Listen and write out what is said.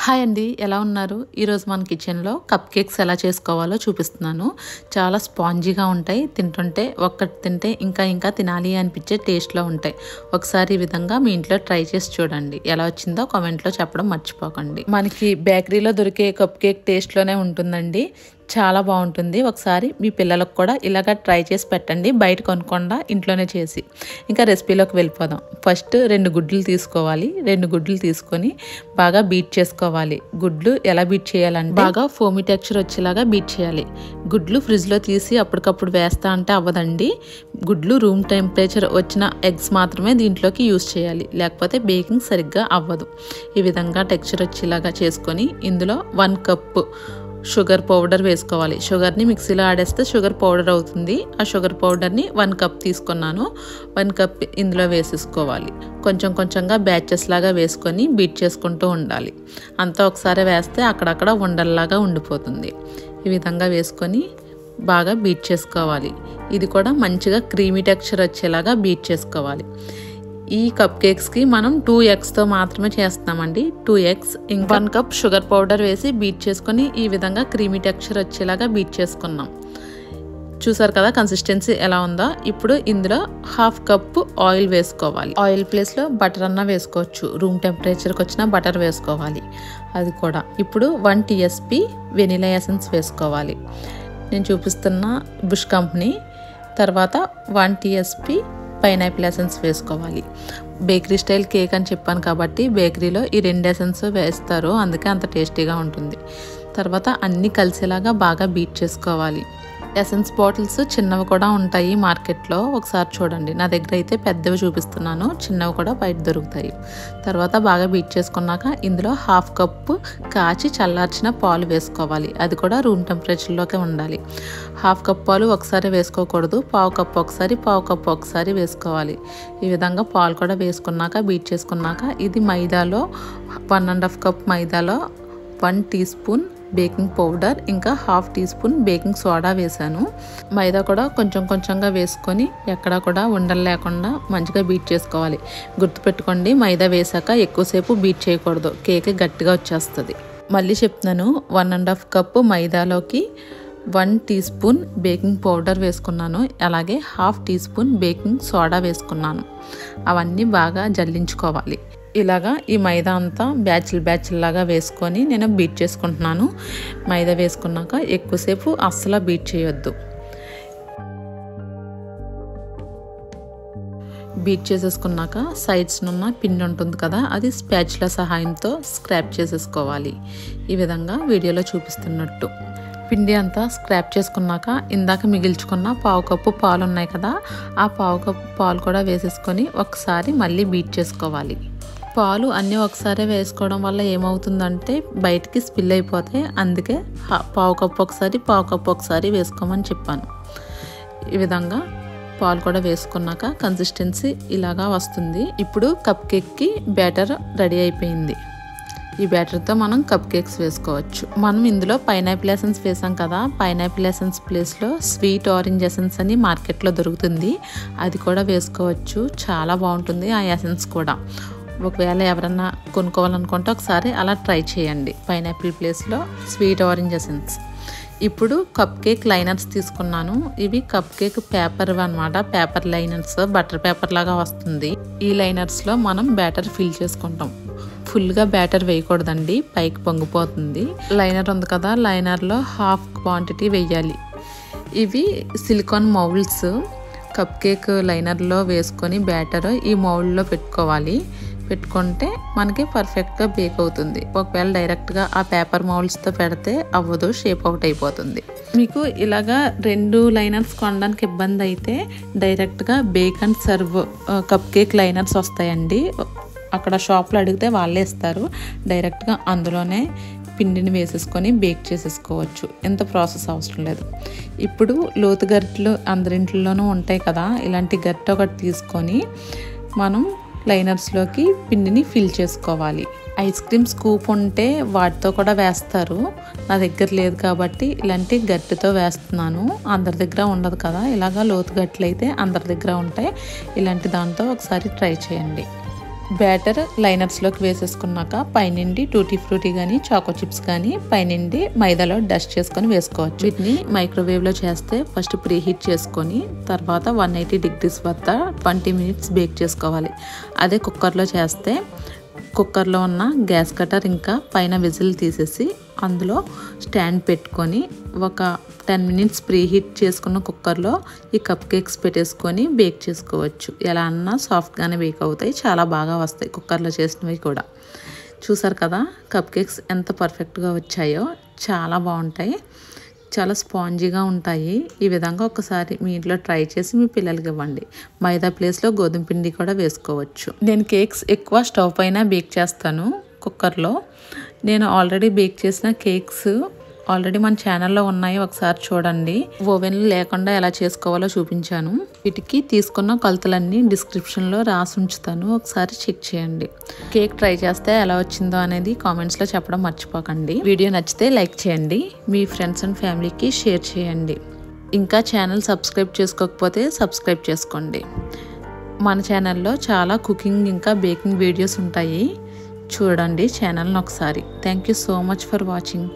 Hi అండి, ఎలా ఉన్నారు? ఈరోజు మన కిచెన్లో కప్ కేక్స్ ఎలా చేసుకోవాలో చూపిస్తున్నాను. చాలా స్పాంజీగా ఉంటాయి. తింటుంటే ఒక్కటి తింటే ఇంకా తినాలి అనిపించే టేస్ట్లో ఉంటాయి. ఒకసారి ఈ విధంగా మీ ఇంట్లో ట్రై చేసి చూడండి. ఎలా వచ్చిందో కామెంట్లో చెప్పడం మర్చిపోకండి. మనకి బేకరీలో దొరికే కప్ కేక్ టేస్ట్లోనే ఉంటుందండి. చాలా బాగుంటుంది. ఒకసారి మీ పిల్లలకు కూడా ఇలాగ ట్రై చేసి పెట్టండి, బయట కొనకుండా ఇంట్లోనే చేసి. ఇంకా రెసిపీలోకి వెళ్ళిపోదాం. ఫస్ట్ 2 గుడ్లు తీసుకోవాలి. 2 గుడ్లు తీసుకొని బాగా బీట్ చేసుకోవాలి. గుడ్లు ఎలా బీట్ చేయాలంటే బాగా ఫోమీ టెక్స్చర్ వచ్చేలాగా బీట్ చేయాలి. గుడ్లు ఫ్రిడ్జ్లో తీసి అప్పటికప్పుడు వేస్తా అంటే అవ్వదండి. గుడ్లు రూమ్ టెంపరేచర్ వచ్చిన ఎగ్స్ మాత్రమే దీంట్లోకి యూజ్ చేయాలి, లేకపోతే బేకింగ్ సరిగ్గా అవ్వదు. ఈ విధంగా టెక్స్చర్ వచ్చేలాగా చేసుకొని ఇందులో 1 కప్పు షుగర్ పౌడర్ వేసుకోవాలి. షుగర్ని మిక్సీలో ఆడేస్తే షుగర్ పౌడర్ అవుతుంది. ఆ షుగర్ పౌడర్ని 1 కప్ తీసుకున్నాను. 1 కప్ ఇందులో వేసేసుకోవాలి. కొంచెంగా బ్యాచెస్ లాగా వేసుకొని బీట్ చేసుకుంటూ ఉండాలి. అంతా ఒకసారి వేస్తే అక్కడక్కడ ఉండల్లాగా ఉండిపోతుంది. ఈ విధంగా వేసుకొని బాగా బీట్ చేసుకోవాలి. ఇది కూడా మంచిగా క్రీమీ టెక్స్చర్ వచ్చేలాగా బీట్ చేసుకోవాలి. ఈ కప్ కేక్స్కి మనం 2 ఎగ్స్తో మాత్రమే చేస్తామండి. 2 ఎగ్స్ ఇంకా 1 కప్ షుగర్ పౌడర్ వేసి బీట్ చేసుకొని ఈ విధంగా క్రీమీ టెక్స్చర్ వచ్చేలాగా బీట్ చేసుకున్నాం. చూసారు కదా కన్సిస్టెన్సీ ఎలా ఉందో. ఇప్పుడు ఇందులో 1/2 కప్పు ఆయిల్ వేసుకోవాలి. ఆయిల్ ప్లేస్లో బటర్ అన్న వేసుకోవచ్చు. రూమ్ టెంపరేచర్కి వచ్చిన బటర్ వేసుకోవాలి. అది కూడా ఇప్పుడు 1 TSP వెనిలా ఎసెన్స్ వేసుకోవాలి. నేను చూపిస్తున్న బుష్ కంపెనీ. తర్వాత 1 TSP పైనాపిల్ ఎసెన్స్ వేసుకోవాలి. బేకరీ స్టైల్ కేక్ అని చెప్పాను కాబట్టి బేకరీలో ఈ 2 ఎసెన్స్ వేస్తారు, అందుకే అంత టేస్టీగా ఉంటుంది. తర్వాత అన్నీ కలిసేలాగా బాగా బీట్ చేసుకోవాలి. ఎసెన్స్ బాటిల్స్ చిన్నవి కూడా ఉంటాయి మార్కెట్లో, ఒకసారి చూడండి. నా దగ్గర అయితే పెద్దవి చూపిస్తున్నాను, చిన్నవి కూడా బయట దొరుకుతాయి. తర్వాత బాగా బీట్ చేసుకున్నాక ఇందులో 1/2 కప్పు కాచి చల్లార్చిన పాలు వేసుకోవాలి. అది కూడా రూమ్ టెంపరేచర్లోకే ఉండాలి. 1/2 కప్ పాలు ఒకసారి వేసుకోకూడదు. 1/2 కప్పు ఒకసారి, 1/2 కప్పు ఒకసారి వేసుకోవాలి. ఈ విధంగా పాలు కూడా వేసుకున్నాక బీట్ చేసుకున్నాక ఇది మైదాలో 1.5 కప్ మైదాలో 1 టీ స్పూన్ బేకింగ్ పౌడర్ ఇంకా 1/2 టీ స్పూన్ బేకింగ్ సోడా వేసాను. మైదా కూడా కొంచెంగా వేసుకొని ఎక్కడా కూడా ఉండలు లేకుండా మంచిగా బీట్ చేసుకోవాలి. గుర్తుపెట్టుకోండి, మైదా వేసాక ఎక్కువసేపు బీట్ చేయకూడదు, కేక్ గట్టిగా వచ్చేస్తుంది. మళ్ళీ చెప్తున్నాను, 1.5 కప్పు మైదాలోకి 1 టీ స్పూన్ బేకింగ్ పౌడర్ వేసుకున్నాను. అలాగే 1/2 టీ స్పూన్ బేకింగ్ సోడా వేసుకున్నాను. అవన్నీ బాగా జల్లించుకోవాలి. ఇలాగా ఈ మైదా అంతా బ్యాచ్లు లాగా వేసుకొని నేను బీట్ చేసుకుంటున్నాను. మైదా వేసుకున్నాక ఎక్కువసేపు అస్సలు బీట్ చేయొద్దు. బీట్ చేసేసుకున్నాక సైడ్స్నున్న పిండి ఉంటుంది కదా, అది స్పాచులా సహాయంతో స్క్రాప్ చేసేసుకోవాలి. ఈ విధంగా వీడియోలో చూపిస్తున్నట్టు పిండి అంతా స్క్రాప్ చేసుకున్నాక ఇందాక మిగిల్చుకున్న 1/2 కప్పు పాలు ఉన్నాయి కదా, ఆ 1/2 కప్పు పాలు కూడా వేసేసుకొని ఒకసారి మళ్ళీ బీట్ చేసుకోవాలి. పాలు అన్నీ ఒకసారి వేసుకోవడం వల్ల ఏమవుతుందంటే బయటికి స్పిల్ అయిపోతాయి. అందుకే 1/2 కప్పు ఒకసారి, 1/2 కప్పు ఒకసారి వేసుకోమని చెప్పాను. ఈ విధంగా పాలు కూడా వేసుకున్నాక కన్సిస్టెన్సీ ఇలాగా వస్తుంది. ఇప్పుడు కప్ కేక్కి బ్యాటర్ రెడీ అయిపోయింది. ఈ బ్యాటర్తో మనం కప్ కేక్స్ వేసుకోవచ్చు. మనం ఇందులో పైనాపిల్ ఎసెన్స్ వేసాం కదా, పైనాపిల్ ఎసెన్స్ ప్లేస్లో స్వీట్ ఆరెంజ్ ఎసెన్స్ అని మార్కెట్లో దొరుకుతుంది, అది కూడా వేసుకోవచ్చు. చాలా బాగుంటుంది ఆ ఎసెన్స్ కూడా. ఒకవేళ ఎవరన్నా కొనుక్కోవాలనుకుంటే ఒకసారి అలా ట్రై చేయండి, పైనాపిల్ ప్లేస్లో స్వీట్ ఆరెంజ్ ఎసెన్స్. ఇప్పుడు కప్ కేక్ లైనర్స్ తీసుకున్నాను. ఇవి కప్ కేక్ పేపర్ అన్నమాట. పేపర్ లైనర్స్, బటర్ పేపర్ లాగా వస్తుంది. ఈ లైనర్స్లో మనం బ్యాటర్ ఫిల్ చేసుకుంటాం. ఫుల్గా బ్యాటర్ వేయకూడదండి, పైకి పొంగిపోతుంది. లైనర్ ఉంది కదా, లైనర్లో 1/2 క్వాంటిటీ వేయాలి. ఇవి సిలికాన్ మౌల్డ్స్. కప్ కేక్ లైనర్లో వేసుకొని బ్యాటర్ ఈ మౌల్డ్లో పెట్టుకోవాలి. పెట్టుకుంటే మనకి పర్ఫెక్ట్గా బేక్ అవుతుంది. ఒకవేళ డైరెక్ట్గా ఆ పేపర్ మౌల్డ్స్తో పెడితే అవ్వదు, షేప్ అవుట్ అయిపోతుంది. మీకు ఇలాగా 2 లైనర్స్ కొనడానికి ఇబ్బంది అయితే డైరెక్ట్గా bake and serve cupcake liners వస్తాయండి. అక్కడ షాప్లో అడిగితే వాళ్ళే ఇస్తారు. డైరెక్ట్గా అందులోనే పిండిని వేసేసుకొని బేక్ చేసేసుకోవచ్చు. ఎంత ప్రాసెస్ అవసరం లేదు. ఇప్పుడు లోతు గరిటెలు అందరింట్లోనూ ఉంటాయి కదా, ఇలాంటి గరిటె ఒకటి తీసుకొని మనం లైనర్స్లోకి పిండిని ఫిల్ చేసుకోవాలి. ఐస్ క్రీమ్ స్కూప్ ఉంటే వాటితో కూడా వేస్తారు. నా దగ్గర లేదు కాబట్టి ఇలాంటి గట్టితో వేస్తున్నాను. అందరి దగ్గర ఉండదు కదా, ఇలాగా లోతు గట్లు అయితే అందరి దగ్గర ఉంటాయి. ఇలాంటి దాంతో ఒకసారి ట్రై చేయండి. బ్యాటర్ లైనర్స్లోకి వేసేసుకున్నాక పైనుండి టూటీ ఫ్రూటీ కానీ చాకో చిప్స్ కానీ పైనుండి మైదాలో డస్ట్ చేసుకొని వేసుకోవచ్చు. వీటిని మైక్రోవేవ్లో చేస్తే ఫస్ట్ ప్రీ హీట్ చేసుకొని తర్వాత 180 degrees వద్ద 20 minutes బేక్ చేసుకోవాలి. అదే కుక్కర్లో చేస్తే కుక్కర్లో ఉన్న గ్యాస్ కటర్ ఇంకా పైన విజిల్ తీసేసి అందులో స్టాండ్ పెట్టుకొని ఒక 10 minutes ప్రీ హీట్ చేసుకున్న కుక్కర్లో ఈ కప్ కేక్స్ పెట్టేసుకొని బేక్ చేసుకోవచ్చు. ఎలా అన్నా సాఫ్ట్గానే బేక్ అవుతాయి, చాలా బాగా వస్తాయి కుక్కర్లో చేసినవి కూడా. చూసారు కదా కప్ కేక్స్ ఎంత పర్ఫెక్ట్గా వచ్చాయో, చాలా బాగుంటాయి, చాలా స్పాంజీగా ఉంటాయి. ఈ విధంగా ఒకసారి మీ ఇంట్లో ట్రై చేసి మీ పిల్లలకి ఇవ్వండి. మైదా ప్లేస్లో గోధుమ పిండి కూడా వేసుకోవచ్చు. నేను కేక్స్ ఎక్కువ స్టవ్ పైన బేక్ చేస్తాను కుక్కర్లో. నేను ఆల్రెడీ బేక్ చేసిన కేక్స్ ఆల్రెడీ మన ఛానల్లో ఉన్నాయి, ఒకసారి చూడండి. ఓవెన్ లేకుండా ఎలా చేసుకోవాలో చూపించాను. వీటికి తీసుకున్న కొలతలన్నీ డిస్క్రిప్షన్లో రాసి ఉంచుతాను, ఒకసారి చెక్ చేయండి. కేక్ ట్రై చేస్తే ఎలా వచ్చిందో అనేది కామెంట్స్లో చెప్పడం మర్చిపోకండి. వీడియో నచ్చితే లైక్ చేయండి, మీ ఫ్రెండ్స్ అండ్ ఫ్యామిలీకి షేర్ చేయండి. ఇంకా ఛానల్ సబ్స్క్రైబ్ చేసుకోకపోతే సబ్స్క్రైబ్ చేసుకోండి. మన ఛానల్లో చాలా కుకింగ్ ఇంకా బేకింగ్ వీడియోస్ ఉంటాయి, చూడండి ఛానల్ని ఒకసారి. Thank you so much for watching.